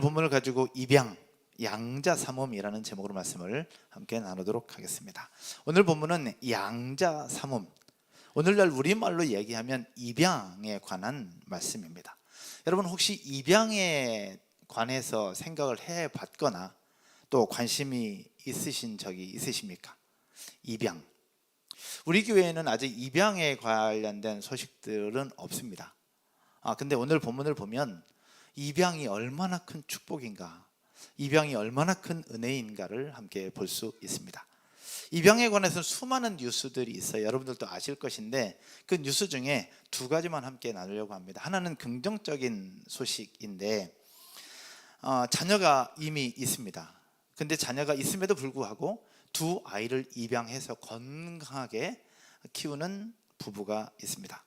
본문을 가지고 입양, 양자삼음이라는 제목으로 말씀을 함께 나누도록 하겠습니다. 오늘 본문은 양자삼음, 오늘날 우리말로 얘기하면 입양에 관한 말씀입니다. 여러분 혹시 입양에 관해서 생각을 해봤거나 또 관심이 있으신 적이 있으십니까? 입양. 우리 교회에는 아직 입양에 관련된 소식들은 없습니다. 근데 오늘 본문을 보면 입양이 얼마나 큰 축복인가, 입양이 얼마나 큰 은혜인가를 함께 볼 수 있습니다. 입양에 관해서 수많은 뉴스들이 있어요. 여러분들도 아실 것인데 그 뉴스 중에 두 가지만 함께 나누려고 합니다. 하나는 긍정적인 소식인데 자녀가 이미 있습니다. 근데 자녀가 있음에도 불구하고 두 아이를 입양해서 건강하게 키우는 부부가 있습니다.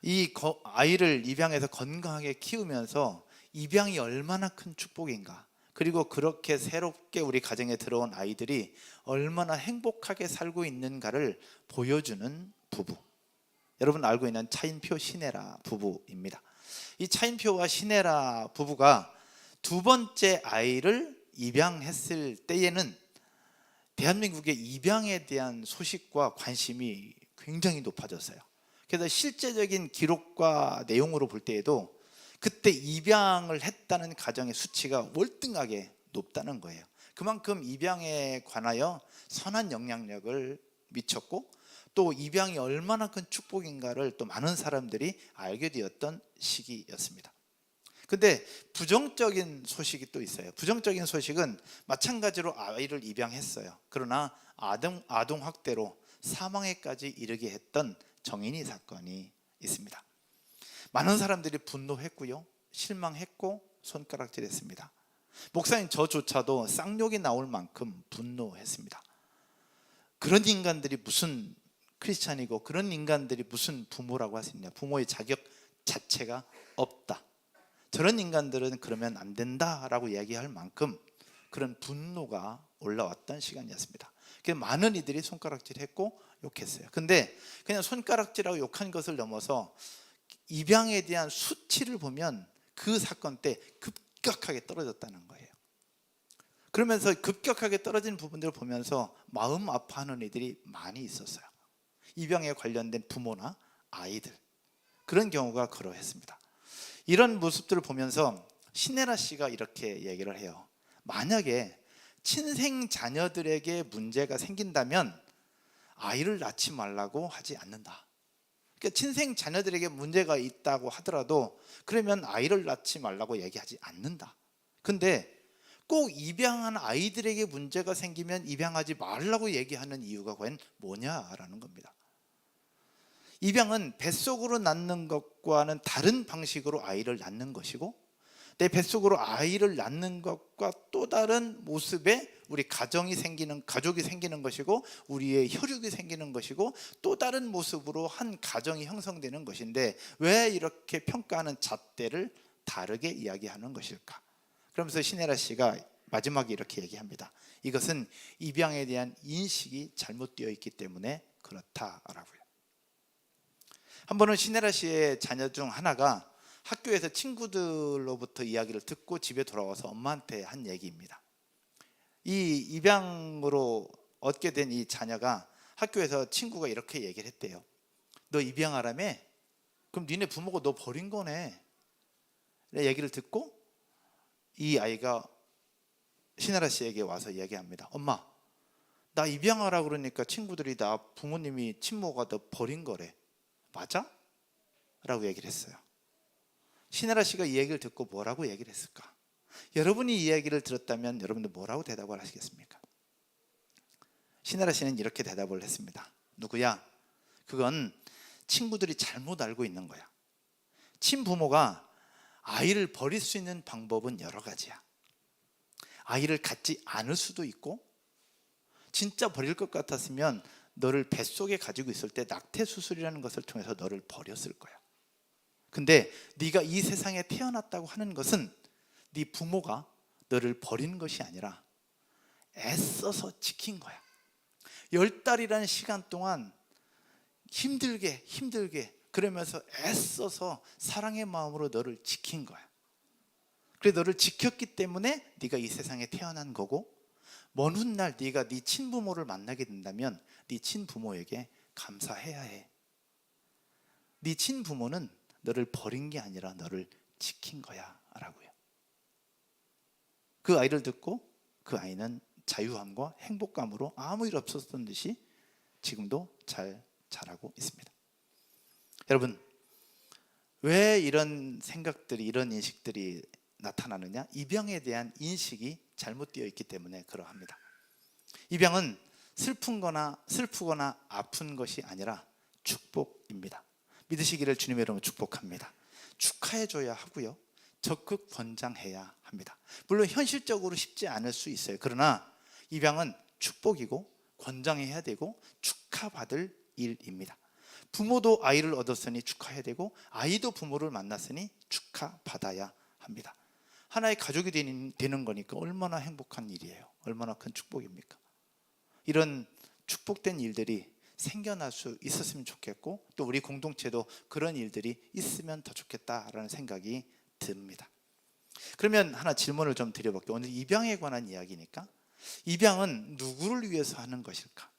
이 아이를 입양해서 건강하게 키우면서 입양이 얼마나 큰 축복인가, 그리고 그렇게 새롭게 우리 가정에 들어온 아이들이 얼마나 행복하게 살고 있는가를 보여주는 부부, 여러분 알고 있는 차인표 신혜라 부부입니다. 이 차인표와 신혜라 부부가 두 번째 아이를 입양했을 때에는 대한민국의 입양에 대한 소식과 관심이 굉장히 높아졌어요. 그래서 실제적인 기록과 내용으로 볼 때에도 그때 입양을 했다는 가정의 수치가 월등하게 높다는 거예요. 그만큼 입양에 관하여 선한 영향력을 미쳤고 또 입양이 얼마나 큰 축복인가를 또 많은 사람들이 알게 되었던 시기였습니다. 근데 부정적인 소식이 또 있어요. 부정적인 소식은 마찬가지로 아이를 입양했어요. 그러나 아동 학대로 사망에까지 이르게 했던 정인이 사건이 있습니다. 많은 사람들이 분노했고요, 실망했고 손가락질했습니다. 목사님 저조차도 쌍욕이 나올 만큼 분노했습니다. 그런 인간들이 무슨 크리스찬이고 그런 인간들이 무슨 부모라고 할 수 있냐, 부모의 자격 자체가 없다, 저런 인간들은 그러면 안 된다라고 이야기할 만큼 그런 분노가 올라왔던 시간이었습니다. 그래서 많은 이들이 손가락질했고 욕했어요. 근데 그냥 손가락질하고 욕한 것을 넘어서 입양에 대한 수치를 보면 그 사건 때 급격하게 떨어졌다는 거예요. 그러면서 급격하게 떨어진 부분들을 보면서 마음 아파하는 이들이 많이 있었어요. 입양에 관련된 부모나 아이들, 그런 경우가 그러했습니다. 이런 모습들을 보면서 신혜라 씨가 이렇게 얘기를 해요. 만약에 친생 자녀들에게 문제가 생긴다면 아이를 낳지 말라고 하지 않는다. 그러니까 친생 자녀들에게 문제가 있다고 하더라도 그러면 아이를 낳지 말라고 얘기하지 않는다. 근데 꼭 입양한 아이들에게 문제가 생기면 입양하지 말라고 얘기하는 이유가 과연 뭐냐라는 겁니다. 입양은 뱃속으로 낳는 것과는 다른 방식으로 아이를 낳는 것이고, 내 뱃속으로 아이를 낳는 것과 또 다른 모습의 우리 가족이 생기는 것이고, 우리의 혈육이 생기는 것이고, 또 다른 모습으로 한 가정이 형성되는 것인데 왜 이렇게 평가하는 잣대를 다르게 이야기하는 것일까? 그러면서 신혜라 씨가 마지막에 이렇게 얘기합니다. 이것은 입양에 대한 인식이 잘못되어 있기 때문에 그렇다라고요. 한 번은 신혜라 씨의 자녀 중 하나가 학교에서 친구들로부터 이야기를 듣고 집에 돌아와서 엄마한테 한 얘기입니다. 이 입양으로 얻게 된 이 자녀가 학교에서 친구가 이렇게 얘기를 했대요. 너 입양하라며? 그럼 니네 부모가 너 버린 거네. 얘기를 듣고 이 아이가 신혜라 씨에게 와서 이야기합니다. 엄마, 나 입양하라 그러니까 친구들이 나 부모님이 친모가 너 버린 거래. 맞아? 라고 얘기를 했어요. 신혜라 씨가 이 얘기를 듣고 뭐라고 얘기를 했을까? 여러분이 이 얘기를 들었다면 여러분들 뭐라고 대답을 하시겠습니까? 신혜라 씨는 이렇게 대답을 했습니다. 누구야? 그건 친구들이 잘못 알고 있는 거야. 친부모가 아이를 버릴 수 있는 방법은 여러 가지야. 아이를 갖지 않을 수도 있고, 진짜 버릴 것 같았으면 너를 뱃속에 가지고 있을 때 낙태 수술이라는 것을 통해서 너를 버렸을 거야. 근데 네가 이 세상에 태어났다고 하는 것은 네 부모가 너를 버린 것이 아니라 애써서 지킨 거야. 10달이라는 시간 동안 힘들게 그러면서 애써서 사랑의 마음으로 너를 지킨 거야. 그래 너를 지켰기 때문에 네가 이 세상에 태어난 거고, 먼 훗날 네가 네 친부모를 만나게 된다면 네 친부모에게 감사해야 해. 네 친부모는 너를 버린 게 아니라 너를 지킨 거야 라고요. 그 아이를 듣고 그 아이는 자유함과 행복감으로 아무 일 없었던 듯이 지금도 잘 자라고 있습니다. 여러분, 왜 이런 생각들이, 이런 인식들이 나타나느냐? 입양에 대한 인식이 잘못되어 있기 때문에 그러합니다. 입양은 슬프거나 아픈 것이 아니라 축복입니다. 믿으시기를 주님의 이름으로 축복합니다. 축하해줘야 하고요, 적극 권장해야 합니다. 물론 현실적으로 쉽지 않을 수 있어요. 그러나 입양은 축복이고 권장해야 되고 축하받을 일입니다. 부모도 아이를 얻었으니 축하해야 되고, 아이도 부모를 만났으니 축하받아야 합니다. 하나의 가족이 되는 거니까 얼마나 행복한 일이에요. 얼마나 큰 축복입니까? 이런 축복된 일들이 생겨날 수 있었으면 좋겠고, 또 우리 공동체도 그런 일들이 있으면 더 좋겠다라는 생각이 듭니다. 그러면 하나 질문을 좀 드려볼게요. 오늘 입양에 관한 이야기니까, 입양은 누구를 위해서 하는 것일까?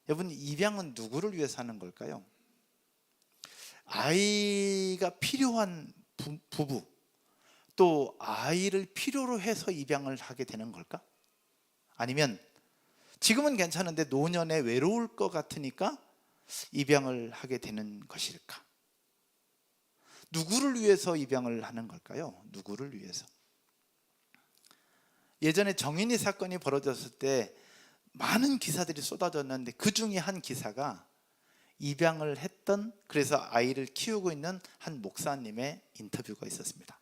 여러분, 입양은 누구를 위해서 하는 걸까요? 아이가 필요한 부부, 또 아이를 필요로 해서 입양을 하게 되는 걸까? 아니면 지금은 괜찮은데 노년에 외로울 것 같으니까 입양을 하게 되는 것일까? 누구를 위해서 입양을 하는 걸까요? 누구를 위해서? 예전에 정인이 사건이 벌어졌을 때 많은 기사들이 쏟아졌는데 그 중에 한 기사가 입양을 했던, 그래서 아이를 키우고 있는 한 목사님의 인터뷰가 있었습니다.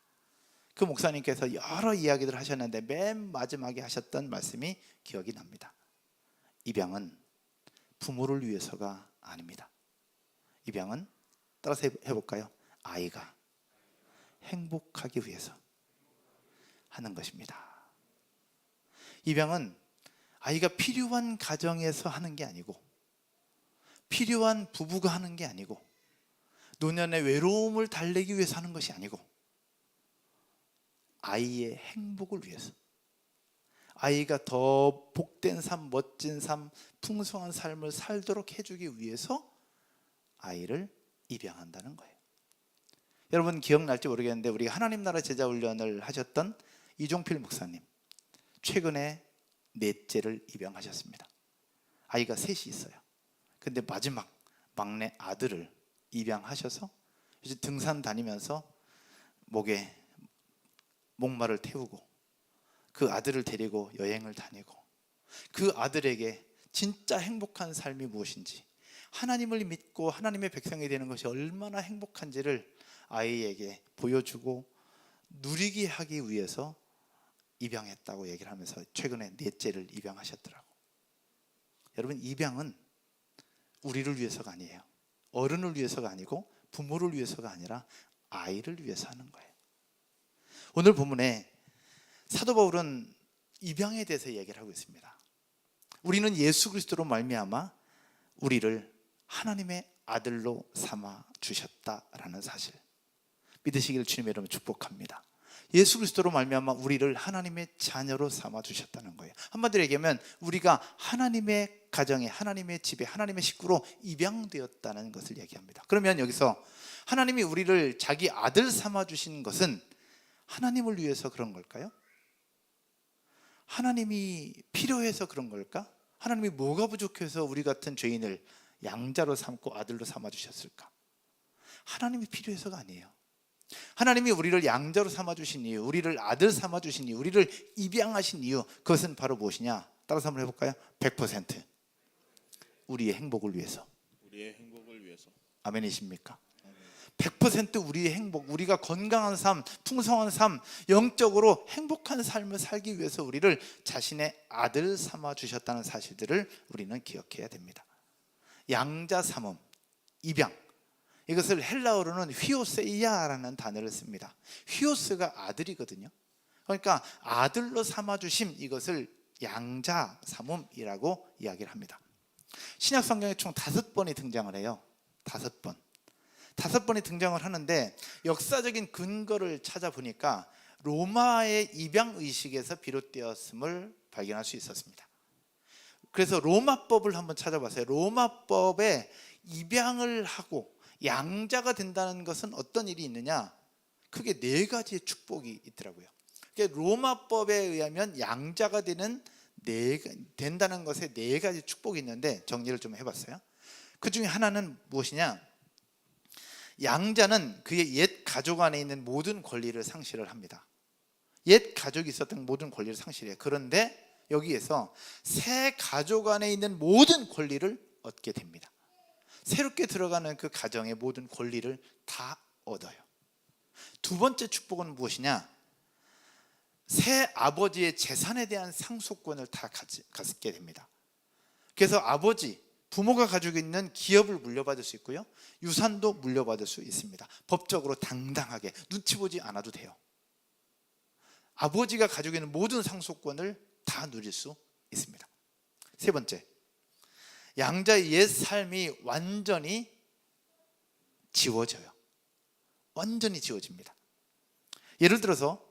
그 목사님께서 여러 이야기들을 하셨는데 맨 마지막에 하셨던 말씀이 기억이 납니다. 입양은 부모를 위해서가 아닙니다. 입양은, 따라서 해볼까요? 아이가 행복하기 위해서 하는 것입니다. 입양은 아이가 필요한 가정에서 하는 게 아니고, 필요한 부부가 하는 게 아니고, 노년의 외로움을 달래기 위해서 하는 것이 아니고, 아이의 행복을 위해서, 아이가 더 복된 삶, 멋진 삶, 풍성한 삶을 살도록 해주기 위해서 아이를 입양한다는 거예요. 여러분 기억날지 모르겠는데 우리 하나님 나라 제자 훈련을 하셨던 이종필 목사님, 최근에 넷째를 입양하셨습니다. 아이가 셋이 있어요. 근데 마지막 막내 아들을 입양하셔서 이제 등산 다니면서 목에 목마를 태우고 그 아들을 데리고 여행을 다니고, 그 아들에게 진짜 행복한 삶이 무엇인지, 하나님을 믿고 하나님의 백성이 되는 것이 얼마나 행복한지를 아이에게 보여주고 누리게 하기 위해서 입양했다고 얘기를 하면서 최근에 넷째를 입양하셨더라고. 여러분, 입양은 우리를 위해서가 아니에요. 어른을 위해서가 아니고 부모를 위해서가 아니라 아이를 위해서 하는 거예요. 오늘 본문에 사도 바울은 입양에 대해서 얘기를 하고 있습니다. 우리는 예수 그리스도로 말미암아 우리를 하나님의 아들로 삼아 주셨다라는 사실, 믿으시기를 주님의 이름으로 축복합니다. 예수 그리스도로 말미암아 우리를 하나님의 자녀로 삼아 주셨다는 거예요. 한마디로 얘기하면 우리가 하나님의 가정에, 하나님의 집에, 하나님의 식구로 입양되었다는 것을 얘기합니다. 그러면 여기서 하나님이 우리를 자기 아들 삼아 주신 것은 하나님을 위해서 그런 걸까요? 하나님이 필요해서 그런 걸까? 하나님이 뭐가 부족해서 우리 같은 죄인을 양자로 삼고 아들로 삼아 주셨을까? 하나님이 필요해서가 아니에요. 하나님이 우리를 양자로 삼아 주신 이유, 우리를 아들 삼아 주신 이유, 우리를 입양하신 이유, 그것은 바로 무엇이냐? 따라서 한번 해볼까요? 100% 우리의 행복을 위해서. 우리의 행복을 위해서. 아멘이십니까? 100% 우리의 행복, 우리가 건강한 삶, 풍성한 삶, 영적으로 행복한 삶을 살기 위해서 우리를 자신의 아들 삼아 주셨다는 사실들을 우리는 기억해야 됩니다. 양자 삼음, 입양, 이것을 헬라어로는 휘오세이아라는 단어를 씁니다. 휘오스가 아들이거든요. 그러니까 아들로 삼아 주심, 이것을 양자 삼음이라고 이야기를 합니다. 신약 성경에 총 5번이 등장을 해요. 5번이 등장을 하는데 역사적인 근거를 찾아보니까 로마의 입양 의식에서 비롯되었음을 발견할 수 있었습니다. 그래서 로마법을 한번 찾아봤어요. 로마법에 입양을 하고 양자가 된다는 것은 어떤 일이 있느냐? 크게 네 가지의 축복이 있더라고요. 그러니까 로마법에 의하면 양자가 된다는 것에 네 가지 축복이 있는데 정리를 좀 해봤어요. 그 중에 하나는 무엇이냐? 양자는 그의 옛 가족 안에 있는 모든 권리를 상실을 합니다. 옛 가족이 있었던 모든 권리를 상실해요. 그런데 여기에서 새 가족 안에 있는 모든 권리를 얻게 됩니다. 새롭게 들어가는 그 가정의 모든 권리를 다 얻어요. 두 번째 축복은 무엇이냐? 새 아버지의 재산에 대한 상속권을 다 갖게 됩니다. 그래서 부모가 가지고 있는 기업을 물려받을 수 있고요, 유산도 물려받을 수 있습니다. 법적으로 당당하게 눈치 보지 않아도 돼요. 아버지가 가지고 있는 모든 상속권을 다 누릴 수 있습니다. 세 번째, 양자의 옛 삶이 완전히 지워져요. 완전히 지워집니다. 예를 들어서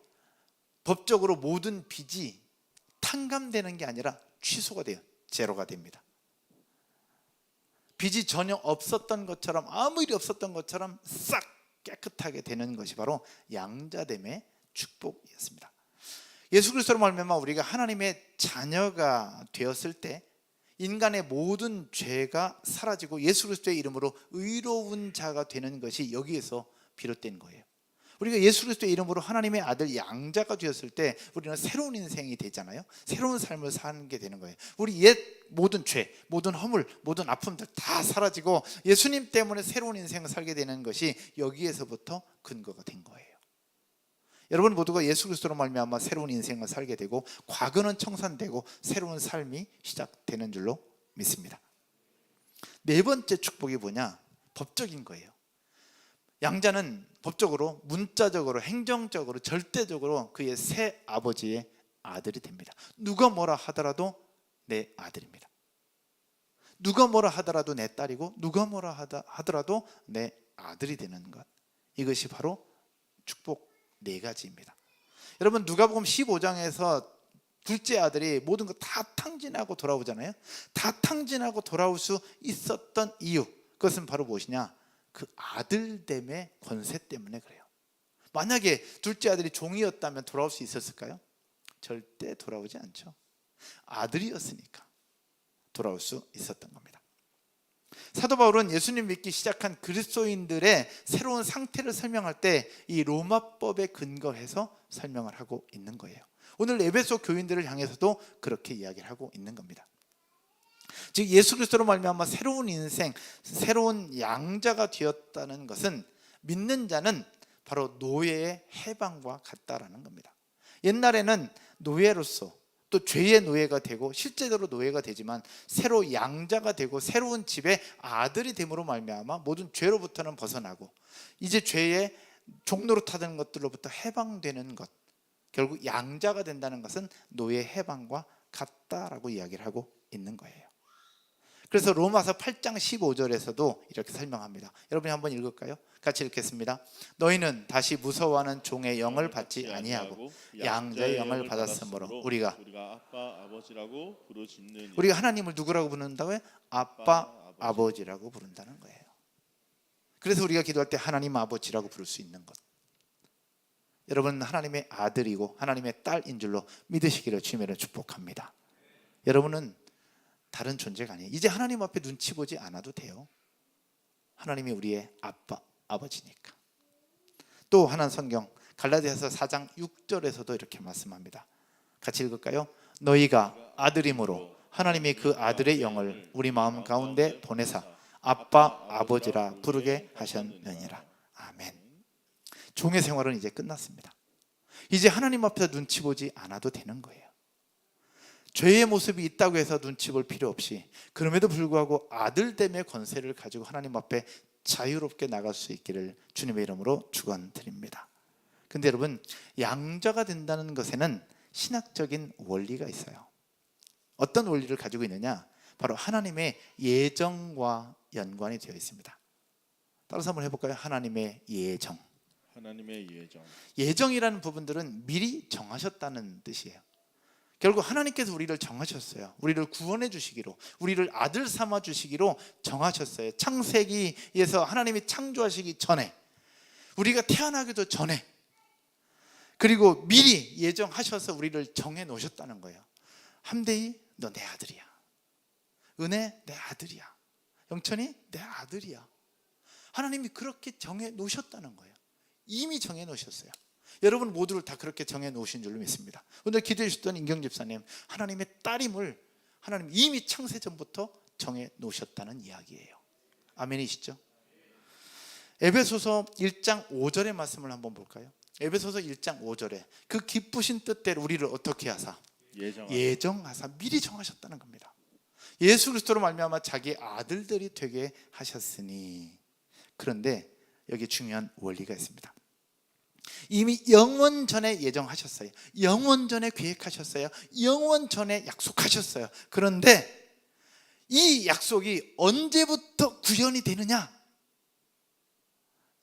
법적으로 모든 빚이 탕감되는 게 아니라 취소가 돼요. 제로가 됩니다. 빚이 전혀 없었던 것처럼, 아무 일이 없었던 것처럼 싹 깨끗하게 되는 것이 바로 양자됨의 축복이었습니다. 예수 그리스도로 말미암아 우리가 하나님의 자녀가 되었을 때 인간의 모든 죄가 사라지고 예수 그리스도의 이름으로 의로운 자가 되는 것이 여기에서 비롯된 거예요. 우리가 예수 그리스도의 이름으로 하나님의 아들 양자가 되었을 때 우리는 새로운 인생이 되잖아요. 새로운 삶을 사는 게 되는 거예요. 우리 옛 모든 죄, 모든 허물, 모든 아픔들 다 사라지고 예수님 때문에 새로운 인생을 살게 되는 것이 여기에서부터 근거가 된 거예요. 여러분 모두가 예수 그리스도로 말미암아 새로운 인생을 살게 되고 과거는 청산되고 새로운 삶이 시작되는 줄로 믿습니다. 네 번째 축복이 뭐냐? 법적인 거예요. 양자는 법적으로, 문자적으로, 행정적으로, 절대적으로 그의 새 아버지의 아들이 됩니다. 누가 뭐라 하더라도 내 아들입니다. 누가 뭐라 하더라도 내 딸이고, 누가 뭐라 하더라도 내 아들이 되는 것, 이것이 바로 축복 네 가지입니다. 여러분 누가복음 15장에서 둘째 아들이 모든 것 다 탕진하고 돌아오잖아요. 다 탕진하고 돌아올 수 있었던 이유, 그것은 바로 무엇이냐? 그 아들됨의 권세 때문에 그래요. 만약에 둘째 아들이 종이었다면 돌아올 수 있었을까요? 절대 돌아오지 않죠. 아들이었으니까 돌아올 수 있었던 겁니다. 사도 바울은 예수님 믿기 시작한 그리스도인들의 새로운 상태를 설명할 때 이 로마법에 근거해서 설명을 하고 있는 거예요. 오늘 에베소 교인들을 향해서도 그렇게 이야기를 하고 있는 겁니다. 즉 예수 그리스도로 말미암아 새로운 인생, 새로운 양자가 되었다는 것은 믿는 자는 바로 노예의 해방과 같다라는 겁니다. 옛날에는 노예로서 또 죄의 노예가 되고 실제로 노예가 되지만 새로 양자가 되고 새로운 집의 아들이 됨으로 말미암아 모든 죄로부터는 벗어나고 이제 죄의 종로로 타는 것들로부터 해방되는 것, 결국 양자가 된다는 것은 노예 해방과 같다라고 이야기를 하고 있는 거예요. 그래서 로마서 8장 15절에서도 이렇게 설명합니다. 여러분이 한번 읽을까요? 같이 읽겠습니다. 너희는 다시 무서워하는 종의 영을 받지 아니하고 양자의 영을 받았으므로 우리가 아빠 아버지라고 부르짖느니. 우리가 하나님을 누구라고 부른다고요? 아빠 아버지라고 부른다는 거예요. 그래서 우리가 기도할 때 하나님 아버지라고 부를 수 있는 것, 여러분은 하나님의 아들이고 하나님의 딸인 줄로 믿으시기를 주님으로 축복합니다. 여러분은 다른 존재가 아니에요. 이제 하나님 앞에 눈치 보지 않아도 돼요. 하나님이 우리의 아빠, 아버지니까. 또 하나는 성경 갈라디아서 4장 6절에서도 이렇게 말씀합니다. 같이 읽을까요? 너희가 아들임으로 하나님이 그 아들의 영을 우리 마음 가운데 보내사 아빠, 아버지라 부르게 하셨느니라. 아멘. 종의 생활은 이제 끝났습니다. 이제 하나님 앞에서 눈치 보지 않아도 되는 거예요. 죄의 모습이 있다고 해서 눈치 볼 필요 없이 그럼에도 불구하고 아들됨의 권세를 가지고 하나님 앞에 자유롭게 나갈 수 있기를 주님의 이름으로 축원드립니다. 근데 여러분, 양자가 된다는 것에는 신학적인 원리가 있어요. 어떤 원리를 가지고 있느냐? 바로 하나님의 예정과 연관이 되어 있습니다. 따라서 한번 해볼까요? 하나님의 예정. 하나님의 예정. 예정이라는 부분들은 미리 정하셨다는 뜻이에요. 결국 하나님께서 우리를 정하셨어요. 우리를 구원해 주시기로, 우리를 아들 삼아 주시기로 정하셨어요. 창세기에서 하나님이 창조하시기 전에, 우리가 태어나기도 전에, 그리고 미리 예정하셔서 우리를 정해 놓으셨다는 거예요. 함대희, 너 내 아들이야. 은혜, 내 아들이야. 영천이, 내 아들이야. 하나님이 그렇게 정해 놓으셨다는 거예요. 이미 정해 놓으셨어요. 여러분 모두를 다 그렇게 정해 놓으신 줄로 믿습니다. 오늘 기도해 주셨던 인경 집사님, 하나님의 딸임을 하나님 이미 창세 전부터 정해 놓으셨다는 이야기예요. 아멘이시죠? 에베소서 1장 5절의 말씀을 한번 볼까요? 에베소서 1장 5절에 그 기쁘신 뜻대로 우리를 어떻게 하사? 예정하사 미리 정하셨다는 겁니다. 예수 그리스도로 말미암아 자기 아들들이 되게 하셨으니. 그런데 여기 중요한 원리가 있습니다. 이미 영원 전에 예정하셨어요. 영원 전에 계획하셨어요. 영원 전에 약속하셨어요. 그런데 이 약속이 언제부터 구현이 되느냐?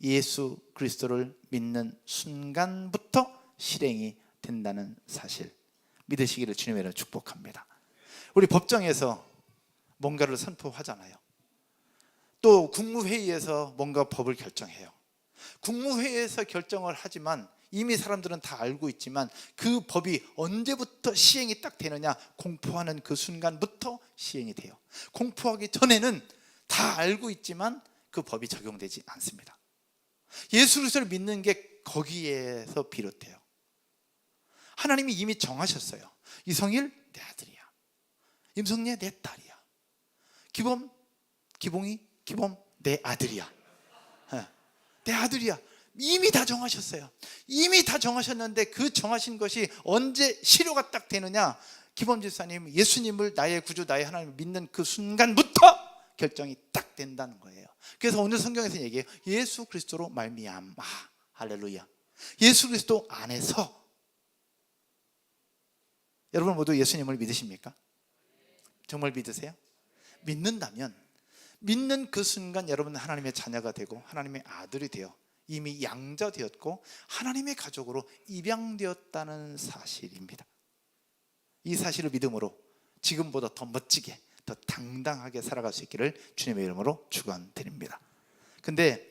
예수 그리스도를 믿는 순간부터 실행이 된다는 사실 믿으시기를 주님의 이름으로 축복합니다. 우리 법정에서 뭔가를 선포하잖아요. 또 국무회의에서 뭔가 법을 결정해요. 국무회의에서 결정을 하지만 이미 사람들은 다 알고 있지만 그 법이 언제부터 시행이 딱 되느냐? 공포하는 그 순간부터 시행이 돼요. 공포하기 전에는 다 알고 있지만 그 법이 적용되지 않습니다. 예수 그리스도를 믿는 게 거기에서 비롯해요. 하나님이 이미 정하셨어요. 이성일 내 아들이야. 임성례 내 딸이야. 기봉이 내 아들이야. 내 아들이야. 이미 다 정하셨어요. 이미 다 정하셨는데 그 정하신 것이 언제 실효가 딱 되느냐? 기범 집사님, 예수님을 나의 구주, 나의 하나님을 믿는 그 순간부터 결정이 딱 된다는 거예요. 그래서 오늘 성경에서 얘기해요. 예수 그리스도로 말미암아. 할렐루야. 예수 그리스도 안에서. 여러분 모두 예수님을 믿으십니까? 정말 믿으세요? 믿는다면 믿는 그 순간 여러분은 하나님의 자녀가 되고 하나님의 아들이 되어 이미 양자 되었고 하나님의 가족으로 입양되었다는 사실입니다. 이 사실을 믿음으로 지금보다 더 멋지게, 더 당당하게 살아갈 수 있기를 주님의 이름으로 축원드립니다. 근데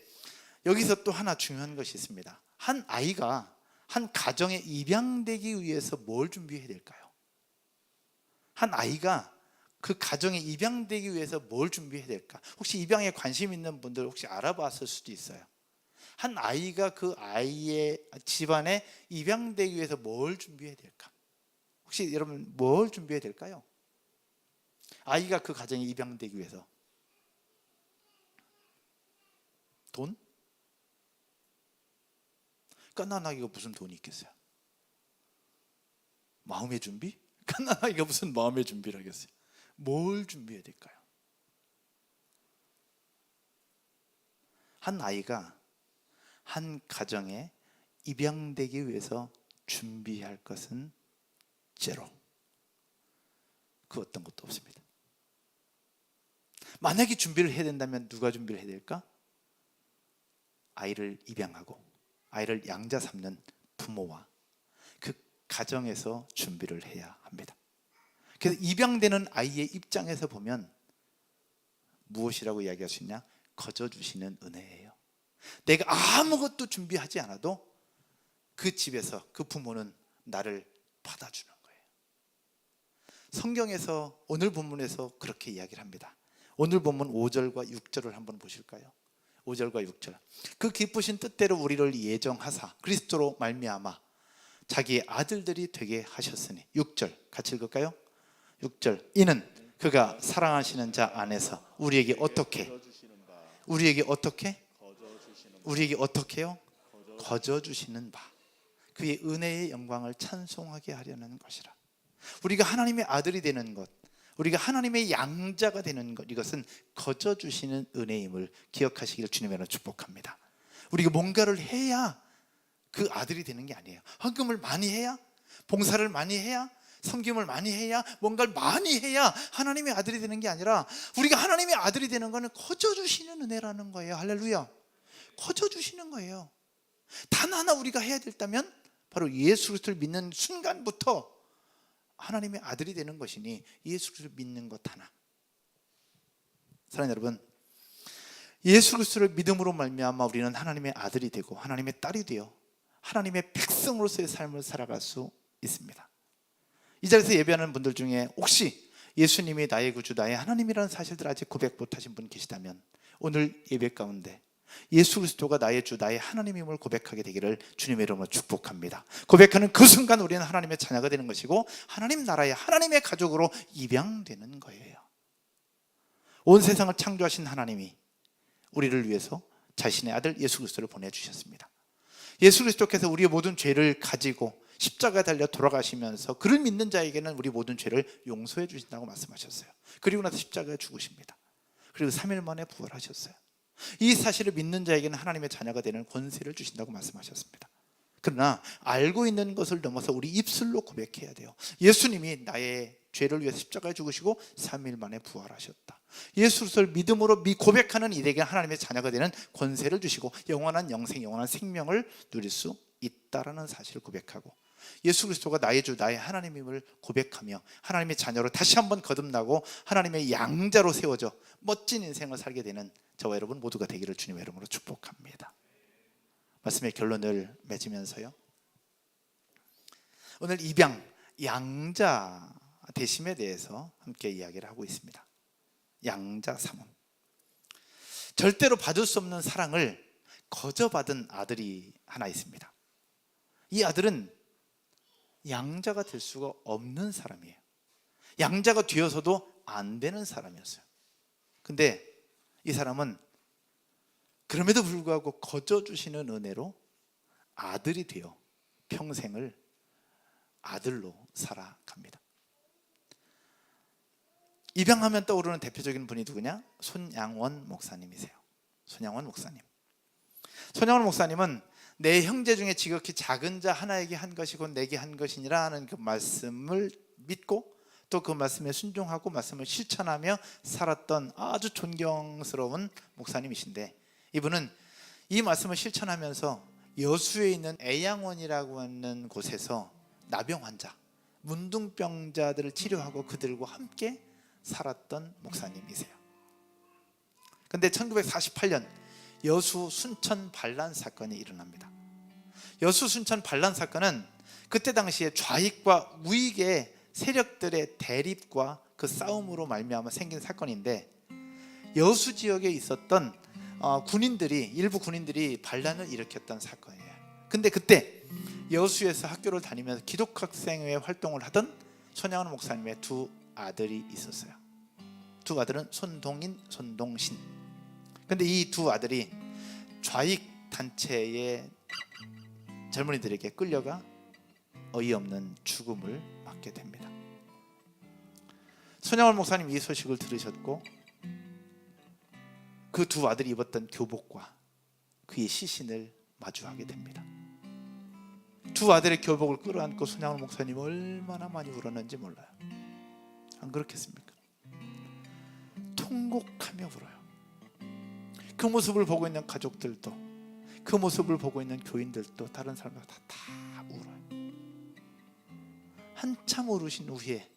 여기서 또 하나 중요한 것이 있습니다. 한 아이가 한 가정에 입양되기 위해서 뭘 준비해야 될까요? 한 아이가 그 가정에 입양되기 위해서 뭘 준비해야 될까? 혹시 입양에 관심 있는 분들 혹시 알아봤을 수도 있어요. 한 아이가 그 아이의 집안에 입양되기 위해서 뭘 준비해야 될까? 혹시 여러분 뭘 준비해야 될까요? 아이가 그 가정에 입양되기 위해서 돈? 깐난아기가 무슨 돈이 있겠어요? 마음의 준비? 깐난아기가 무슨 마음의 준비를 하겠어요? 뭘 준비해야 될까요? 한 아이가 한 가정에 입양되기 위해서 준비할 것은 제로. 그 어떤 것도 없습니다. 만약에 준비를 해야 된다면 누가 준비를 해야 될까? 아이를 입양하고 아이를 양자 삼는 부모와 그 가정에서 준비를 해야 합니다. 그래서 입양되는 아이의 입장에서 보면 무엇이라고 이야기할 수 있냐? 거저주시는 은혜예요. 내가 아무것도 준비하지 않아도 그 집에서 그 부모는 나를 받아주는 거예요. 성경에서 오늘 본문에서 그렇게 이야기를 합니다. 오늘 본문 5절과 6절을 한번 보실까요? 5절과 6절. 그 기쁘신 뜻대로 우리를 예정하사 그리스도로 말미암아 자기의 아들들이 되게 하셨으니. 6절 같이 읽을까요? 6절. 이는 그가 사랑하시는 자 안에서 우리에게 어떻게? 우리에게 어떻게? 우리에게 어떻게요? 거저주시는 바. 그의 은혜의 영광을 찬송하게 하려는 것이라. 우리가 하나님의 아들이 되는 것, 우리가 하나님의 양자가 되는 것, 이것은 거저주시는 은혜임을 기억하시기를 주님으로 축복합니다. 우리가 뭔가를 해야 그 아들이 되는 게 아니에요. 헌금을 많이 해야, 봉사를 많이 해야, 섬김을 많이 해야, 뭔가를 많이 해야 하나님의 아들이 되는 게 아니라 우리가 하나님의 아들이 되는 것은 거저주시는 은혜라는 거예요. 할렐루야. 거저주시는 거예요. 단 하나 우리가 해야 된다면 바로 예수 그리스도를 믿는 순간부터 하나님의 아들이 되는 것이니 예수 그리스도를 믿는 것 하나. 사랑하는 여러분, 예수 그리스도를 믿음으로 말미암아 우리는 하나님의 아들이 되고 하나님의 딸이 되어 하나님의 백성으로서의 삶을 살아갈 수 있습니다. 이 자리에서 예배하는 분들 중에 혹시 예수님이 나의 구주, 나의 하나님이라는 사실들 아직 고백 못하신 분 계시다면 오늘 예배 가운데 예수 그리스도가 나의 주, 나의 하나님임을 고백하게 되기를 주님의 이름으로 축복합니다. 고백하는 그 순간 우리는 하나님의 자녀가 되는 것이고 하나님 나라의 하나님의 가족으로 입양되는 거예요. 온 세상을 창조하신 하나님이 우리를 위해서 자신의 아들 예수 그리스도를 보내주셨습니다. 예수 그리스도께서 우리의 모든 죄를 가지고 십자가에 달려 돌아가시면서 그를 믿는 자에게는 우리 모든 죄를 용서해 주신다고 말씀하셨어요. 그리고 나서 십자가에 죽으십니다. 그리고 3일 만에 부활하셨어요. 이 사실을 믿는 자에게는 하나님의 자녀가 되는 권세를 주신다고 말씀하셨습니다. 그러나 알고 있는 것을 넘어서 우리 입술로 고백해야 돼요. 예수님이 나의 죄를 위해서 십자가에 죽으시고 3일 만에 부활하셨다. 예수 그리스도를 믿음으로 고백하는 이에게 하나님의 자녀가 되는 권세를 주시고 영원한 영생, 영원한 생명을 누릴 수 있다라는 사실을 고백하고 예수 그리스도가 나의 주, 나의 하나님임을 고백하며 하나님의 자녀로 다시 한번 거듭나고 하나님의 양자로 세워져 멋진 인생을 살게 되는 저와 여러분 모두가 되기를 주님의 이름으로 축복합니다. 말씀의 결론을 맺으면서요, 오늘 입양, 양자 대심에 대해서 함께 이야기를 하고 있습니다. 양자 삼음. 절대로 받을 수 없는 사랑을 거저받은 아들이 하나 있습니다. 이 아들은 양자가 될 수가 없는 사람이에요. 양자가 되어서도 안 되는 사람이었어요. 근데 이 사람은 그럼에도 불구하고 거저 주시는 은혜로 아들이 되어 평생을 아들로 살아갑니다. 입양하면 떠오르는 대표적인 분이 누구냐? 손양원 목사님이세요. 손양원 목사님. 손양원 목사님은 내 형제 중에 지극히 작은 자 하나에게 한 것이 곧 내게 한 것이니라 하는 그 말씀을 믿고 또 그 말씀에 순종하고 말씀을 실천하며 살았던 아주 존경스러운 목사님이신데, 이분은 이 말씀을 실천하면서 여수에 있는 애양원이라고 하는 곳에서 나병 환자, 문둥병자들을 치료하고 그들과 함께 살았던 목사님이세요. 근데 1948년 여수 순천 반란 사건이 일어납니다. 여수 순천 반란 사건은 그때 당시에 좌익과 우익의 세력들의 대립과 그 싸움으로 말미암아 생긴 사건인데, 여수 지역에 있었던 일부 군인들이 반란을 일으켰던 사건이에요. 근데 그때 여수에서 학교를 다니면서 기독학생회 활동을 하던 손양원 목사님의 두 아들이 있었어요. 두 아들은 손동인, 손동신. 근데 이 두 아들이 좌익 단체의 젊은이들에게 끌려가 어이없는 죽음을 맞게 됩니다. 손양원 목사님 이 소식을 들으셨고 그 두 아들이 입었던 교복과 그의 시신을 마주하게 됩니다. 두 아들의 교복을 끌어안고 손양원 목사님 얼마나 많이 울었는지 몰라요. 안 그렇겠습니까? 통곡하며 울어요. 그 모습을 보고 있는 가족들도, 그 모습을 보고 있는 교인들도, 다른 사람들 다 울어요. 한참 울으신 후에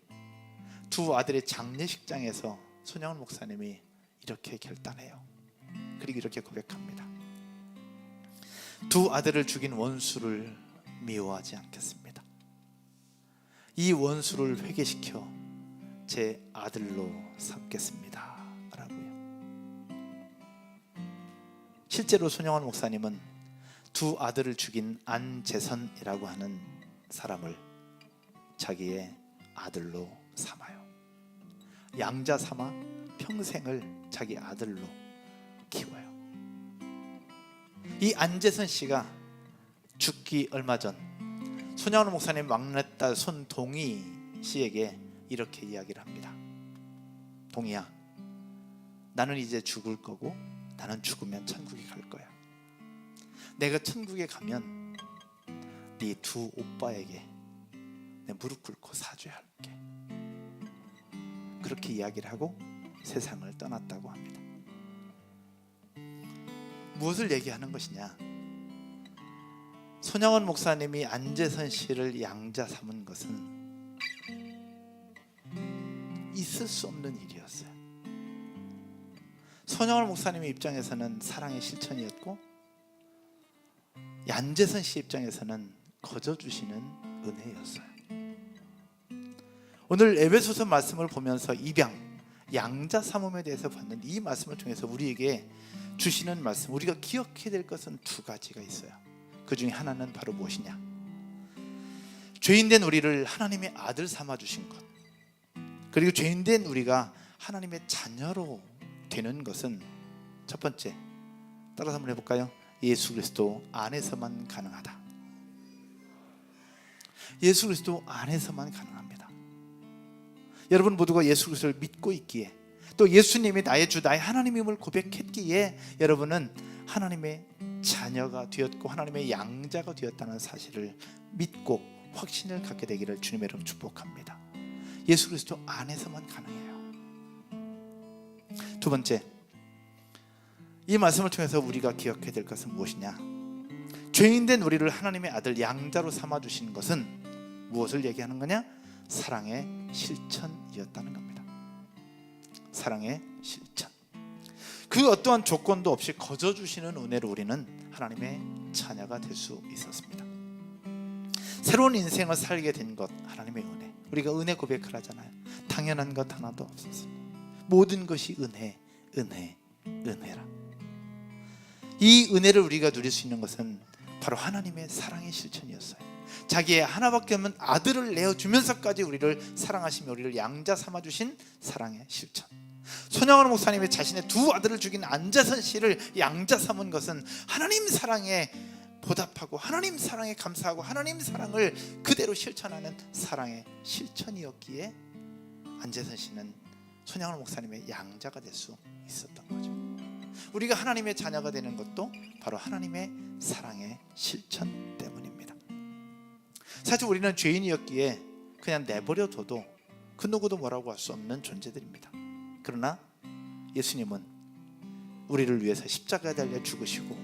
두 아들의 장례식장에서 손양원 목사님이 이렇게 결단해요. 그리고 이렇게 고백합니다. 두 아들을 죽인 원수를 미워하지 않겠습니다. 이 원수를 회개시켜 제 아들로 삼겠습니다 라고요. 실제로 손양원 목사님은 두 아들을 죽인 안재선이라고 하는 사람을 자기의 아들로 삼아요. 양자 삼아 평생을 자기 아들로 키워요. 이 안재선 씨가 죽기 얼마 전 손양원 목사님 막내딸 손동희 씨에게 이렇게 이야기를 합니다. 동희야, 나는 이제 죽을 거고 나는 죽으면 천국에 갈 거야. 내가 천국에 가면 네 두 오빠에게 내 무릎 꿇고 사죄할게. 그렇게 이야기를 하고 세상을 떠났다고 합니다. 무엇을 얘기하는 것이냐? 손양원 목사님이 안재선 씨를 양자 삼은 것은 있을 수 없는 일이었어요. 손양원 목사님의 입장에서는 사랑의 실천이었고, 안재선 씨 입장에서는 거저주시는 은혜였어요. 오늘 에베소서 말씀을 보면서 입양, 양자 삼음에 대해서 봤는데, 이 말씀을 통해서 우리에게 주시는 말씀, 우리가 기억해야 될 것은 두 가지가 있어요. 그 중에 하나는 바로 무엇이냐? 죄인된 우리를 하나님의 아들 삼아 주신 것, 그리고 죄인된 우리가 하나님의 자녀로 되는 것은 첫 번째, 따라서 한번 해볼까요? 예수 그리스도 안에서만 가능하다. 예수 그리스도 안에서만 가능합니다. 여러분 모두가 예수 그리스도를 믿고 있기에, 또 예수님이 나의 주, 나의 하나님임을 고백했기에 여러분은 하나님의 자녀가 되었고 하나님의 양자가 되었다는 사실을 믿고 확신을 갖게 되기를 주님의 이름으로 축복합니다. 예수 그리스도 안에서만 가능해요. 두 번째, 이 말씀을 통해서 우리가 기억해야 될 것은 무엇이냐? 죄인된 우리를 하나님의 아들 양자로 삼아주신 것은 무엇을 얘기하는 거냐? 사랑의 실천이었다는 겁니다. 사랑의 실천. 그 어떠한 조건도 없이 거저주시는 은혜로 우리는 하나님의 자녀가 될 수 있었습니다. 새로운 인생을 살게 된 것, 하나님의 은혜. 우리가 은혜 고백을 하잖아요. 당연한 것 하나도 없었습니다. 모든 것이 은혜, 은혜, 은혜라. 이 은혜를 우리가 누릴 수 있는 것은 바로 하나님의 사랑의 실천이었어요. 자기의 하나밖에 없는 아들을 내어주면서까지 우리를 사랑하시며 우리를 양자 삼아주신 사랑의 실천. 손양원 목사님이 자신의 두 아들을 죽인 안재선 씨를 양자 삼은 것은 하나님 사랑에 보답하고 하나님 사랑에 감사하고 하나님 사랑을 그대로 실천하는 사랑의 실천이었기에 안재선 씨는 손양원 목사님의 양자가 될 수 있었던 거죠. 우리가 하나님의 자녀가 되는 것도 바로 하나님의 사랑의 실천 때문입니다. 사실 우리는 죄인이었기에 그냥 내버려둬도 그 누구도 뭐라고 할 수 없는 존재들입니다. 그러나 예수님은 우리를 위해서 십자가에 달려 죽으시고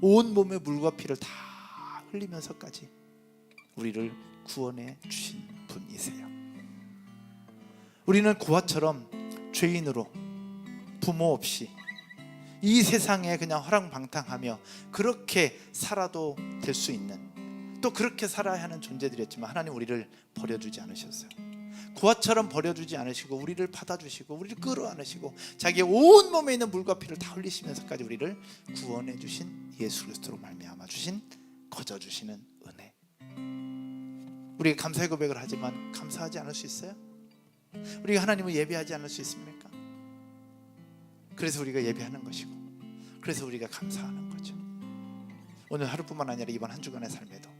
온 몸에 물과 피를 다 흘리면서까지 우리를 구원해 주신 분이세요. 우리는 고아처럼 죄인으로 부모 없이 이 세상에 그냥 허랑방탕하며 그렇게 살아도 될 수 있는, 또 그렇게 살아야 하는 존재들이었지만 하나님 우리를 버려두지 않으셨어요. 고아처럼 버려두지 않으시고 우리를 받아주시고 우리를 끌어안으시고 자기의 온 몸에 있는 물과 피를 다 흘리시면서까지 우리를 구원해 주신 예수 그리스도로 말미암아 주신 거저주시는 은혜. 우리가 감사의 고백을 하지만 감사하지 않을 수 있어요? 우리가 하나님을 예배하지 않을 수 있습니까? 그래서 우리가 예배하는 것이고, 그래서 우리가 감사하는 거죠. 오늘 하루뿐만 아니라 이번 한 주간의 삶에도,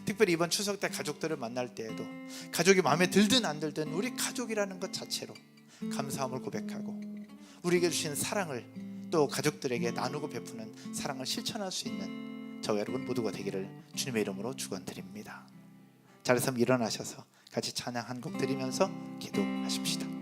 특별히 이번 추석 때 가족들을 만날 때에도 가족이 마음에 들든 안 들든 우리 가족이라는 것 자체로 감사함을 고백하고 우리에게 주신 사랑을 또 가족들에게 나누고 베푸는 사랑을 실천할 수 있는 저와 여러분 모두가 되기를 주님의 이름으로 축원드립니다. 자리에서 일어나셔서 같이 찬양 한 곡 드리면서 기도하십시다.